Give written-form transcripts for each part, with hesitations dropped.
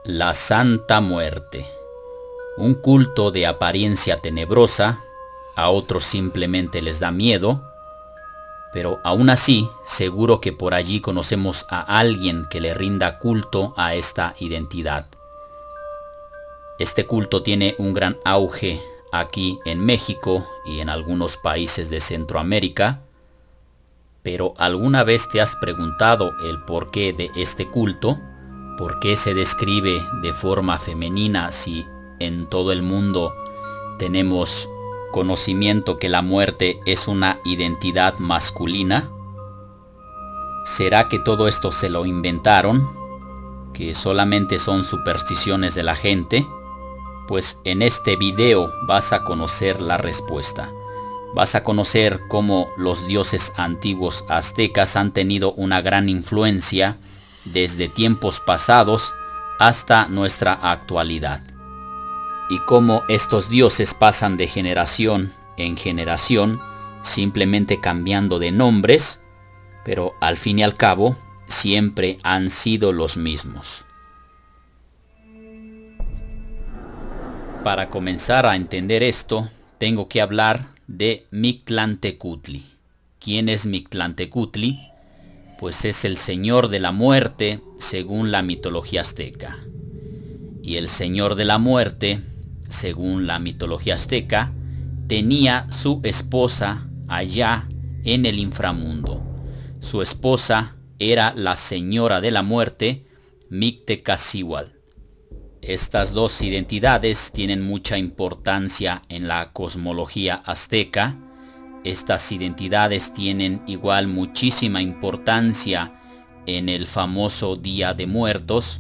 La Santa Muerte. Un culto de apariencia tenebrosa, a otros simplemente les da miedo, pero aún así, seguro que por allí conocemos a alguien que le rinda culto a esta identidad. Este culto tiene un gran auge aquí en México y en algunos países de Centroamérica, pero ¿alguna vez te has preguntado el porqué de este culto? ¿Por qué se describe de forma femenina si en todo el mundo tenemos conocimiento que la muerte es una identidad masculina? ¿Será que todo esto se lo inventaron? ¿Que solamente son supersticiones de la gente? Pues en este video vas a conocer la respuesta. Vas a conocer cómo los dioses antiguos aztecas han tenido una gran influencia desde tiempos pasados hasta nuestra actualidad, y cómo estos dioses pasan de generación en generación, simplemente cambiando de nombres, pero al fin y al cabo siempre han sido los mismos. Para comenzar a entender esto, tengo que hablar de Mictlantecutli. ¿Quién es Mictlantecutli? Pues es el señor de la muerte según la mitología azteca. Y el señor de la muerte, según la mitología azteca, tenía su esposa allá en el inframundo. Su esposa era la señora de la muerte, Mictecacihuatl. Estas dos identidades tienen mucha importancia en la cosmología azteca. Estas identidades tienen igual muchísima importancia en el famoso Día de Muertos,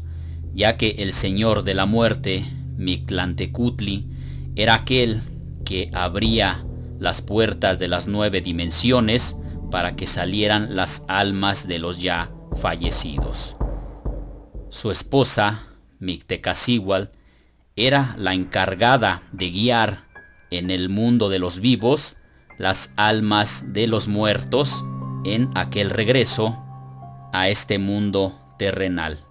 ya que el señor de la muerte, Mictlantecutli, era aquel que abría las puertas de las 9 dimensiones para que salieran las almas de los ya fallecidos. Su esposa, Mictecacihuatl, era la encargada de guiar en el mundo de los vivos las almas de los muertos en aquel regreso a este mundo terrenal.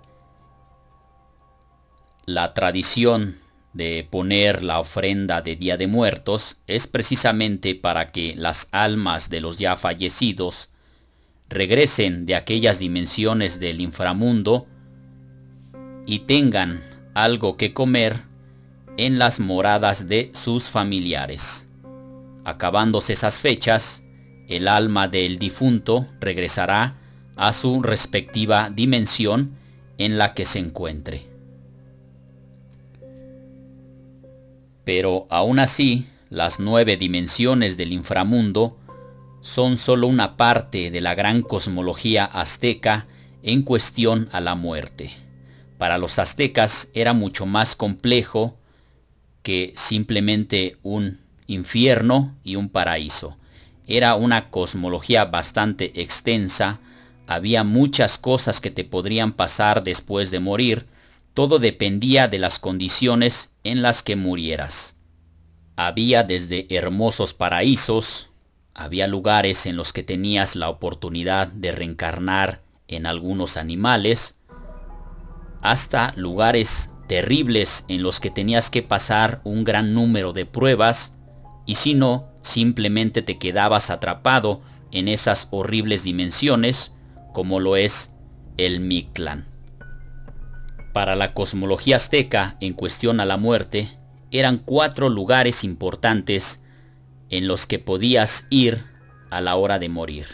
La tradición de poner la ofrenda de Día de Muertos es precisamente para que las almas de los ya fallecidos regresen de aquellas dimensiones del inframundo y tengan algo que comer en las moradas de sus familiares. Acabándose esas fechas, el alma del difunto regresará a su respectiva dimensión en la que se encuentre. Pero aún así, las 9 dimensiones del inframundo son solo una parte de la gran cosmología azteca en cuestión a la muerte. Para los aztecas era mucho más complejo que simplemente un infierno y un paraíso. Era una cosmología bastante extensa, había muchas cosas que te podrían pasar después de morir, todo dependía de las condiciones en las que murieras. Había desde hermosos paraísos, había lugares en los que tenías la oportunidad de reencarnar en algunos animales, hasta lugares terribles en los que tenías que pasar un gran número de pruebas, y si no, simplemente te quedabas atrapado en esas horribles dimensiones, como lo es el Mictlán. Para la cosmología azteca, en cuestión a la muerte, eran 4 lugares importantes en los que podías ir a la hora de morir.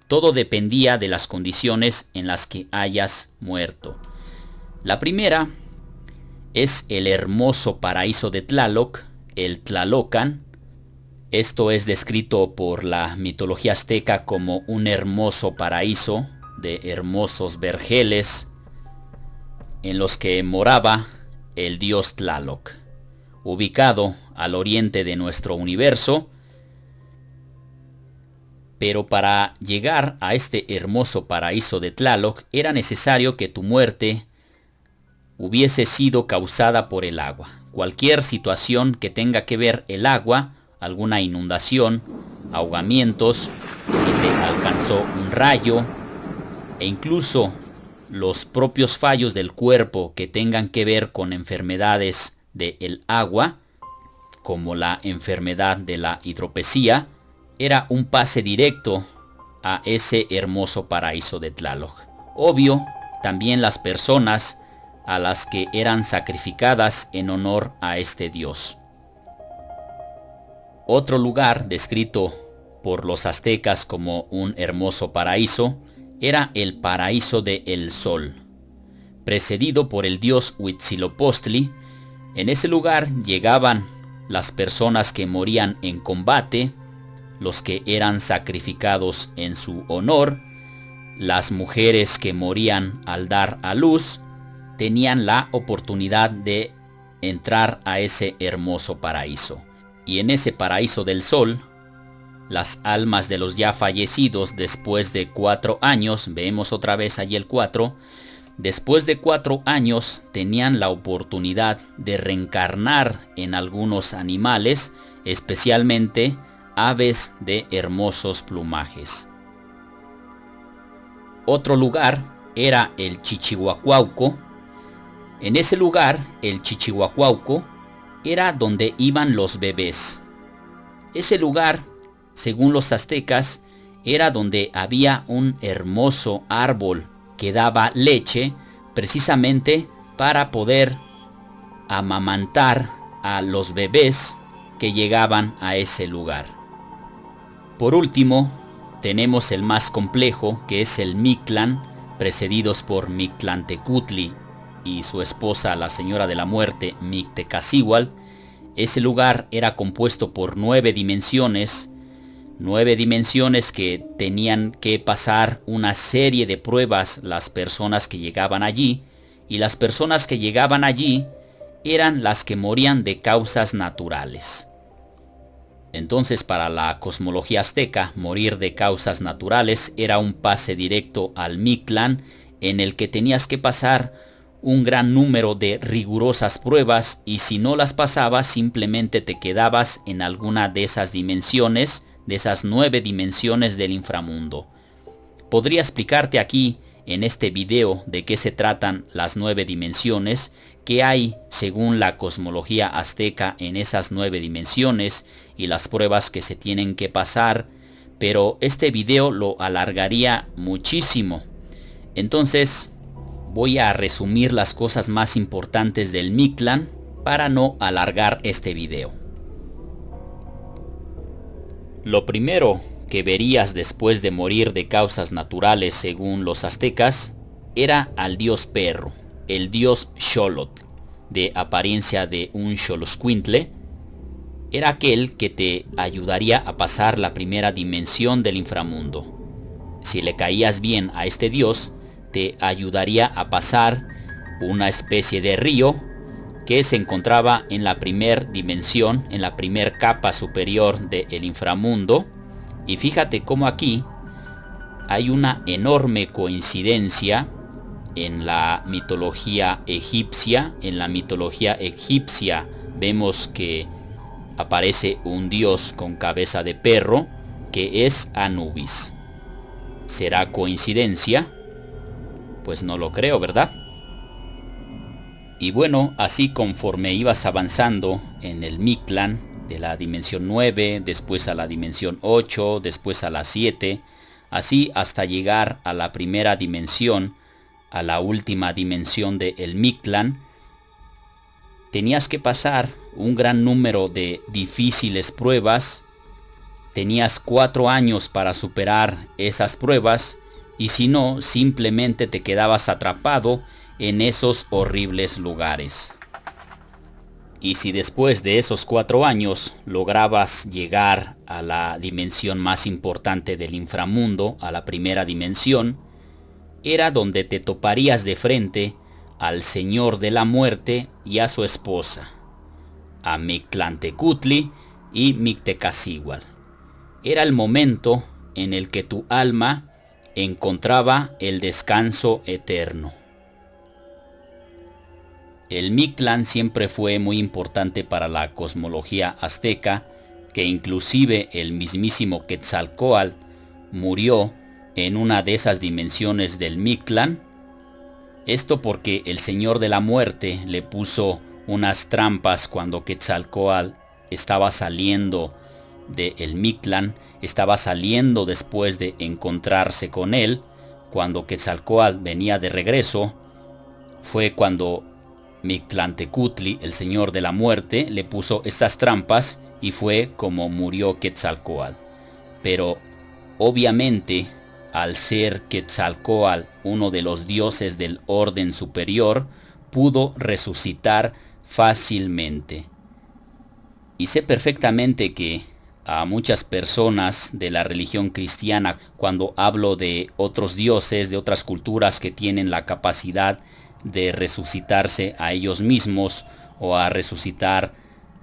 Todo dependía de las condiciones en las que hayas muerto. La primera es el hermoso paraíso de Tlaloc, el Tlalocan. Esto es descrito por la mitología azteca como un hermoso paraíso de hermosos vergeles en los que moraba el dios Tlaloc, ubicado al oriente de nuestro universo. Pero para llegar a este hermoso paraíso de Tlaloc era necesario que tu muerte hubiese sido causada por el agua. Cualquier situación que tenga que ver el agua, alguna inundación, ahogamientos, si te alcanzó un rayo, e incluso los propios fallos del cuerpo que tengan que ver con enfermedades del agua, como la enfermedad de la hidropesía, era un pase directo a ese hermoso paraíso de Tlaloc. Obvio, también las personas a las que eran sacrificadas en honor a este dios. Otro lugar descrito por los aztecas como un hermoso paraíso era el paraíso de El Sol, precedido por el dios Huitzilopochtli. En ese lugar llegaban las personas que morían en combate, los que eran sacrificados en su honor, las mujeres que morían al dar a luz, tenían la oportunidad de entrar a ese hermoso paraíso. Y en ese paraíso del sol, las almas de los ya fallecidos después de 4 años, vemos otra vez allí el 4, después de 4 años tenían la oportunidad de reencarnar en algunos animales, especialmente aves de hermosos plumajes. Otro lugar era el Chichihuacuauco. En ese lugar, el Chichihuacuauco, era donde iban los bebés. Ese lugar, según los aztecas, era donde había un hermoso árbol que daba leche, precisamente para poder amamantar a los bebés que llegaban a ese lugar. Por último, tenemos el más complejo, que es el Mictlán, precedidos por Mictlantecutli y su esposa, la señora de la muerte, Mictecacihuatl. Ese lugar era compuesto por 9 dimensiones que tenían que pasar una serie de pruebas las personas que llegaban allí, y las personas que llegaban allí eran las que morían de causas naturales. Entonces, para la cosmología azteca, morir de causas naturales era un pase directo al Mictlán, en el que tenías que pasar un gran número de rigurosas pruebas, y si no las pasabas simplemente te quedabas en alguna de esas dimensiones, de esas 9 dimensiones del inframundo. Podría explicarte aquí en este video de qué se tratan las 9 dimensiones, qué hay según la cosmología azteca en esas 9 dimensiones y las pruebas que se tienen que pasar, pero este video lo alargaría muchísimo. Entonces voy a resumir las cosas más importantes del Mictlán para no alargar este video. Lo primero que verías después de morir de causas naturales según los aztecas era al dios perro, el dios Xolotl, de apariencia de un Xoloscuintle. Era aquel que te ayudaría a pasar la primera dimensión del inframundo. Si le caías bien a este dios, te ayudaría a pasar una especie de río que se encontraba en la primera dimensión, en la primera capa superior del inframundo. Y fíjate cómo aquí hay una enorme coincidencia en la mitología egipcia. En la mitología egipcia vemos que aparece un dios con cabeza de perro, que es Anubis. ¿Será coincidencia? Pues no lo creo, ¿verdad? Y bueno, así conforme ibas avanzando en el Mictlán, de la dimensión 9, después a la dimensión 8, después a la 7, así hasta llegar a la primera dimensión, a la última dimensión del Mictlán, tenías que pasar un gran número de difíciles pruebas. Tenías 4 años para superar esas pruebas, y si no, simplemente te quedabas atrapado en esos horribles lugares. Y si después de esos 4 años lograbas llegar a la dimensión más importante del inframundo, a la primera dimensión, era donde te toparías de frente al Señor de la Muerte y a su esposa, a Mictlantecutli y Mictecacihuatl. Era el momento en el que tu alma encontraba el descanso eterno. El Mictlán siempre fue muy importante para la cosmología azteca, que inclusive el mismísimo Quetzalcóatl murió en una de esas dimensiones del Mictlán. Esto porque el Señor de la Muerte le puso unas trampas cuando Quetzalcóatl estaba saliendo de el Mictlán, estaba saliendo después de encontrarse con él. Cuando Quetzalcóatl venía de regreso, fue cuando Mictlantecutli, el Señor de la Muerte, le puso estas trampas y fue como murió Quetzalcóatl. Pero obviamente, al ser Quetzalcóatl uno de los dioses del orden superior, pudo resucitar fácilmente. Y sé perfectamente que a muchas personas de la religión cristiana, cuando hablo de otros dioses, de otras culturas que tienen la capacidad de resucitarse a ellos mismos o a resucitar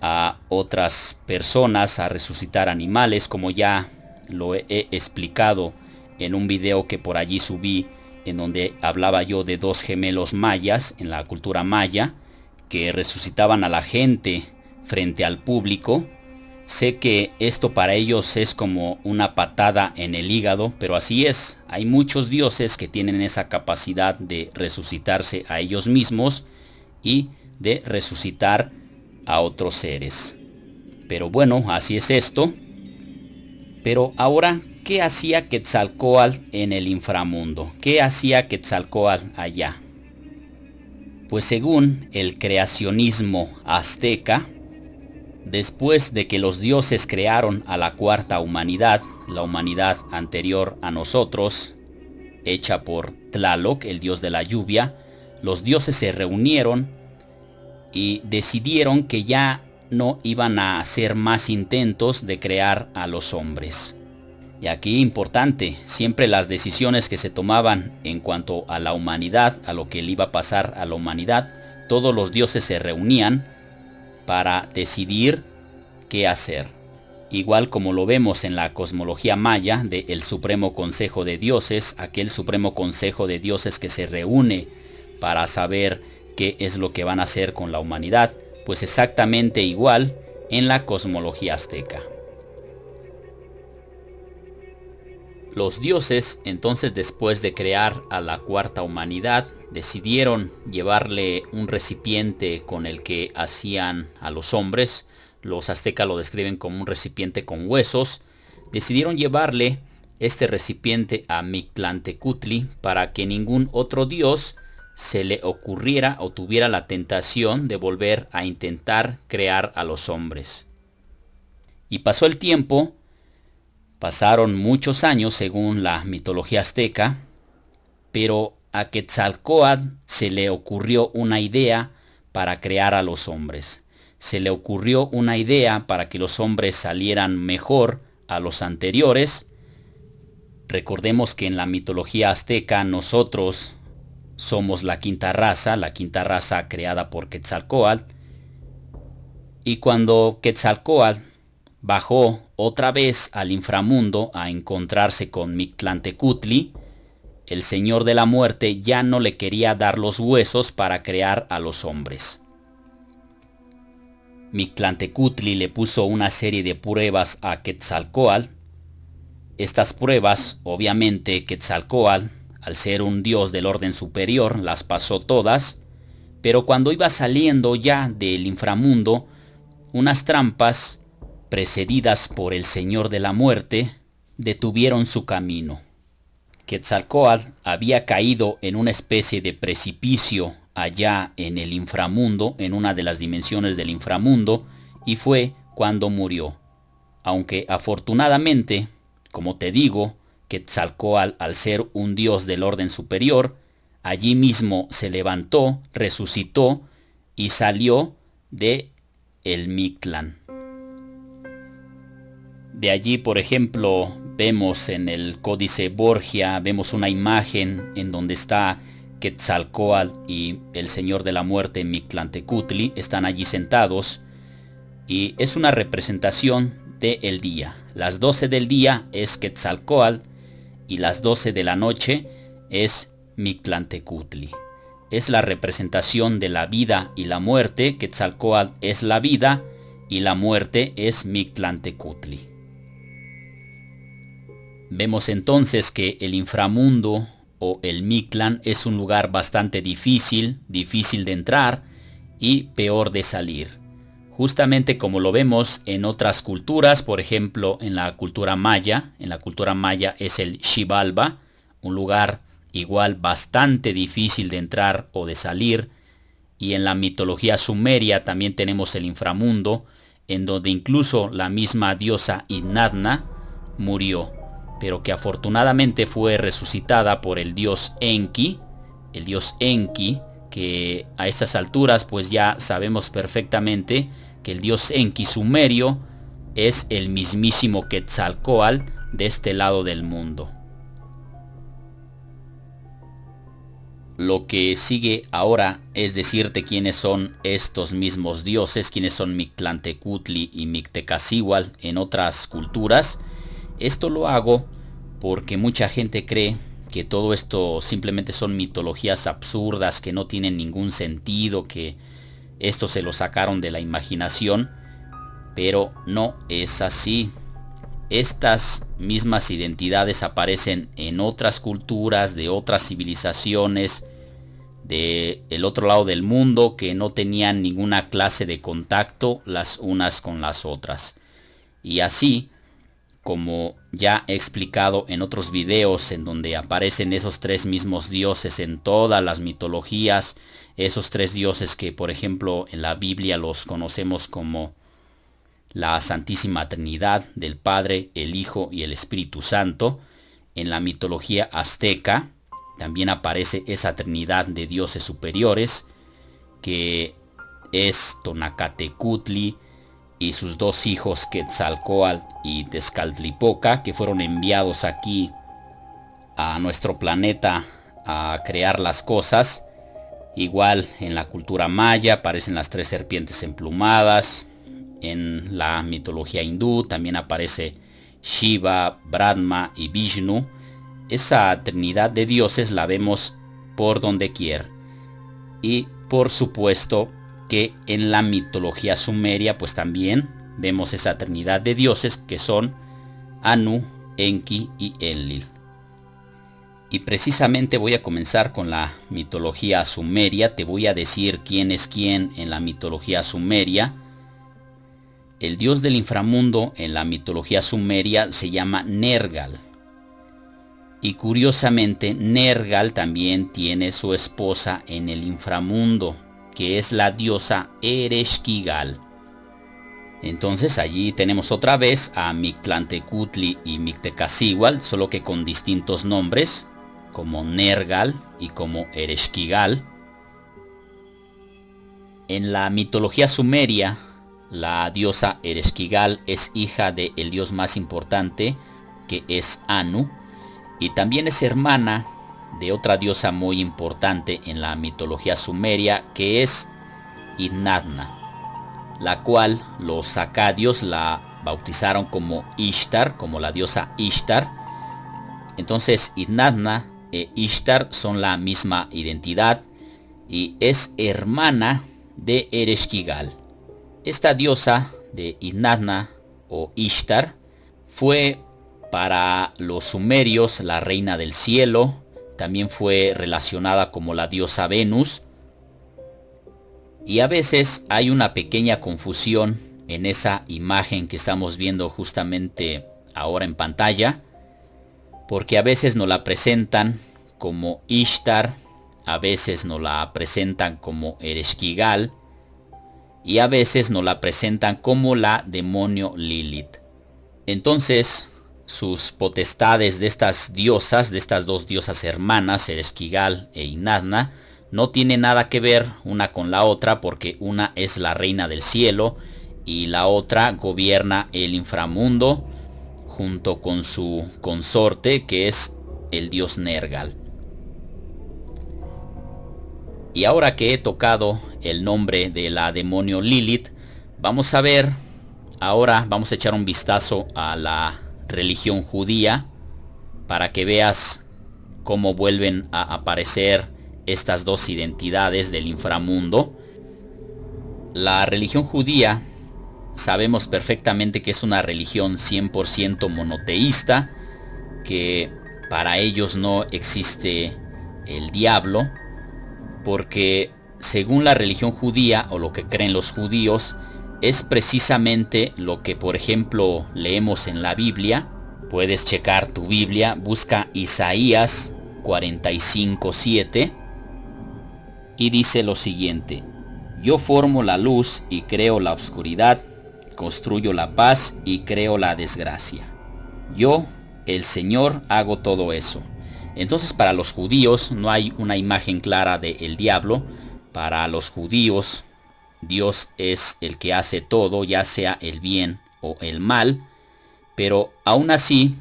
a otras personas, a resucitar animales, como ya lo he explicado en un video que por allí subí, en donde hablaba yo de dos gemelos mayas en la cultura maya que resucitaban a la gente frente al público. Sé que esto para ellos es como una patada en el hígado, pero así es. Hay muchos dioses que tienen esa capacidad de resucitarse a ellos mismos y de resucitar a otros seres. Pero bueno, así es esto. Pero ahora, ¿qué hacía Quetzalcóatl en el inframundo? ¿Qué hacía Quetzalcóatl allá? Pues según el creacionismo azteca, después de que los dioses crearon a la cuarta humanidad, la humanidad anterior a nosotros, hecha por Tlaloc, el dios de la lluvia, los dioses se reunieron y decidieron que ya no iban a hacer más intentos de crear a los hombres. Y aquí importante, siempre las decisiones que se tomaban en cuanto a la humanidad, a lo que le iba a pasar a la humanidad, todos los dioses se reunían para decidir qué hacer. Igual como lo vemos en la cosmología maya del Supremo Consejo de Dioses, aquel Supremo Consejo de Dioses que se reúne para saber qué es lo que van a hacer con la humanidad, pues exactamente igual en la cosmología azteca. Los dioses, entonces, después de crear a la cuarta humanidad, decidieron llevarle un recipiente con el que hacían a los hombres. Los aztecas lo describen como un recipiente con huesos. Decidieron llevarle este recipiente a Mictlantecutli para que ningún otro dios se le ocurriera o tuviera la tentación de volver a intentar crear a los hombres. Y pasó el tiempo. Pasaron muchos años según la mitología azteca, pero a Quetzalcóatl se le ocurrió una idea para crear a los hombres. Se le ocurrió una idea para que los hombres salieran mejor a los anteriores. Recordemos que en la mitología azteca nosotros somos la quinta raza creada por Quetzalcóatl. Y cuando Quetzalcóatl bajó otra vez al inframundo a encontrarse con Mictlantecutli, el Señor de la Muerte ya no le quería dar los huesos para crear a los hombres. Mictlantecutli le puso una serie de pruebas a Quetzalcóatl. Estas pruebas, obviamente, Quetzalcóatl, al ser un dios del orden superior, las pasó todas, pero cuando iba saliendo ya del inframundo, unas trampas precedidas por el Señor de la Muerte, detuvieron su camino. Quetzalcóatl había caído en una especie de precipicio allá en el inframundo, en una de las dimensiones del inframundo, y fue cuando murió. Aunque afortunadamente, como te digo, Quetzalcóatl, al ser un dios del orden superior, allí mismo se levantó, resucitó y salió de el Mictlán. De allí, por ejemplo, vemos en el Códice Borgia, vemos una imagen en donde está Quetzalcóatl y el Señor de la Muerte, Mictlantecutli, están allí sentados, y es una representación del día. Las 12 del día es Quetzalcóatl y las 12 de la noche es Mictlantecutli. Es la representación de la vida y la muerte. Quetzalcóatl es la vida y la muerte es Mictlantecutli. Vemos entonces que el inframundo o el Mictlán es un lugar bastante difícil de entrar y peor de salir. Justamente como lo vemos en otras culturas, por ejemplo en la cultura maya. En la cultura maya es el Xibalba, un lugar igual bastante difícil de entrar o de salir. Y en la mitología sumeria también tenemos el inframundo, en donde incluso la misma diosa Inanna murió, pero que afortunadamente fue resucitada por el dios Enki, que a estas alturas pues ya sabemos perfectamente que el dios Enki sumerio es el mismísimo Quetzalcóatl de este lado del mundo. Lo que sigue ahora es decirte quiénes son estos mismos dioses, quiénes son Mictlantecutli y Mictecacihuatl en otras culturas. Esto lo hago porque mucha gente cree que todo esto simplemente son mitologías absurdas, que no tienen ningún sentido, que esto se lo sacaron de la imaginación, pero no es así. Estas mismas identidades aparecen en otras culturas, de otras civilizaciones, del otro lado del mundo, que no tenían ninguna clase de contacto las unas con las otras. Y así, como ya he explicado en otros videos en donde aparecen esos tres mismos dioses en todas las mitologías, esos tres dioses que por ejemplo en la Biblia los conocemos como la Santísima Trinidad del Padre, el Hijo y el Espíritu Santo. En la mitología azteca también aparece esa Trinidad de dioses superiores, que es Tonacatecutli y sus dos hijos Quetzalcóatl y Tezcatlipoca, que fueron enviados aquí a nuestro planeta a crear las cosas. Igual en la cultura maya aparecen las tres serpientes emplumadas. En la mitología hindú también aparece Shiva, Brahma y Vishnu. Esa trinidad de dioses la vemos por donde quiera. Y por supuesto que en la mitología sumeria pues también vemos esa trinidad de dioses que son Anu, Enki y Enlil. Y precisamente voy a comenzar con la mitología sumeria. Te voy a decir quién es quién en la mitología sumeria. El dios del inframundo en la mitología sumeria se llama Nergal. Y curiosamente Nergal también tiene su esposa en el inframundo, que es la diosa Ereshkigal. Entonces allí tenemos otra vez a Mictlantecutli y Mictecacihuatl, solo que con distintos nombres, como Nergal y como Ereshkigal. En la mitología sumeria, la diosa Ereshkigal es hija del dios más importante, que es Anu, y también es hermana de otra diosa muy importante en la mitología sumeria, que es Inanna, la cual los acadios la bautizaron como Ishtar, como la diosa Ishtar. Entonces Inanna e Ishtar son la misma identidad y es hermana de Ereshkigal. Esta diosa de Inanna o Ishtar fue para los sumerios la reina del cielo. También fue relacionada como la diosa Venus. Y a veces hay una pequeña confusión en esa imagen que estamos viendo justamente ahora en pantalla, porque a veces nos la presentan como Ishtar, a veces nos la presentan como Ereshkigal y a veces nos la presentan como la demonio Lilith. Entonces, sus potestades de estas diosas, de estas dos diosas hermanas, Ereshkigal e Inanna, no tienen nada que ver una con la otra, porque una es la reina del cielo y la otra gobierna el inframundo junto con su consorte, que es el dios Nergal. Y ahora que he tocado el nombre de la demonio Lilith, vamos a ver, ahora vamos a echar un vistazo a la religión judía para que veas cómo vuelven a aparecer estas dos identidades del inframundo. La religión judía sabemos perfectamente que es una religión 100% monoteísta, que para ellos no existe el diablo, porque según la religión judía o lo que creen los judíos, es precisamente lo que, por ejemplo, leemos en la Biblia. Puedes checar tu Biblia, busca Isaías 45:7 y dice lo siguiente: yo formo la luz y creo la oscuridad, construyo la paz y creo la desgracia. Yo, el Señor, hago todo eso. Entonces, para los judíos no hay una imagen clara del diablo. Para los judíos, Dios es el que hace todo, ya sea el bien o el mal. Pero aún así,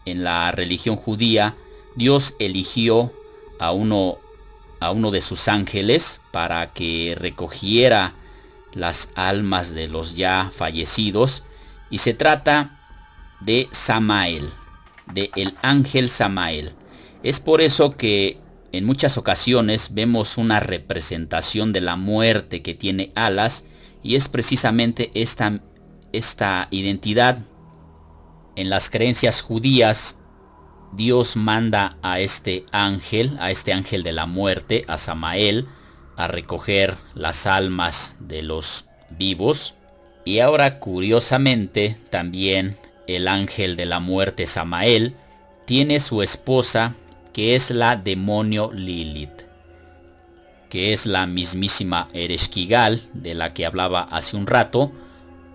en la religión judía, Dios eligió a uno de sus ángeles para que recogiera las almas de los ya fallecidos, y se trata de Samael, de el ángel Samael. Es por eso que en muchas ocasiones vemos una representación de la muerte que tiene alas, y es precisamente esta identidad. En las creencias judías, Dios manda a este ángel de la muerte, a Samael, a recoger las almas de los vivos. Y ahora, curiosamente, también el ángel de la muerte, Samael, tiene su esposa, que es la demonio Lilith, que es la mismísima Ereshkigal de la que hablaba hace un rato,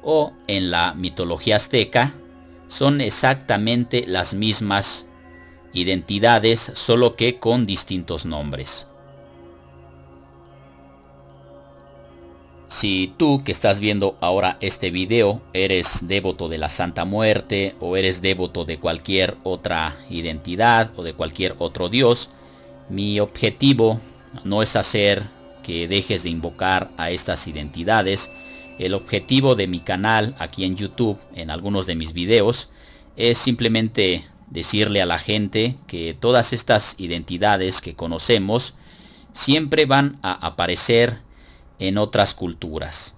o en la mitología azteca, son exactamente las mismas identidades, solo que con distintos nombres. Si tú que estás viendo ahora este video eres devoto de la Santa Muerte, o eres devoto de cualquier otra identidad o de cualquier otro dios, mi objetivo no es hacer que dejes de invocar a estas identidades. El objetivo de mi canal aquí en YouTube, en algunos de mis videos, es simplemente decirle a la gente que todas estas identidades que conocemos siempre van a aparecer en otras culturas.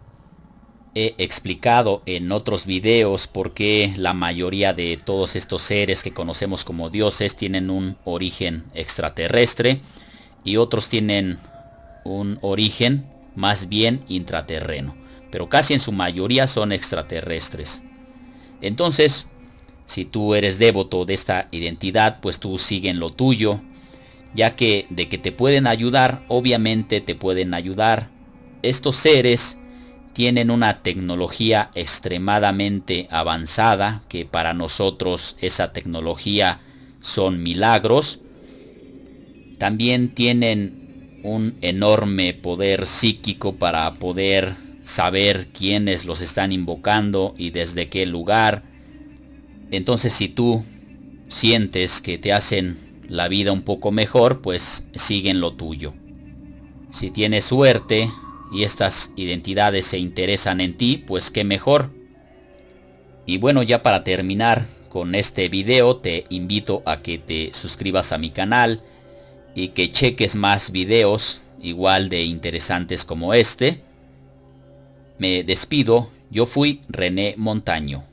He explicado en otros videos por qué la mayoría de todos estos seres que conocemos como dioses tienen un origen extraterrestre y otros tienen un origen más bien intraterreno, pero casi en su mayoría son extraterrestres. Entonces, si tú eres devoto de esta identidad, pues tú sigue en lo tuyo, ya que de que te pueden ayudar, obviamente te pueden ayudar. Estos seres tienen una tecnología extremadamente avanzada, que para nosotros esa tecnología son milagros. También tienen un enorme poder psíquico para poder saber quiénes los están invocando y desde qué lugar. Entonces, si tú sientes que te hacen la vida un poco mejor, pues sigue en lo tuyo. Si tienes suerte y estas identidades se interesan en ti, pues qué mejor. Y bueno, ya para terminar con este video, te invito a que te suscribas a mi canal y que cheques más videos igual de interesantes como este. Me despido, yo fui René Montaño.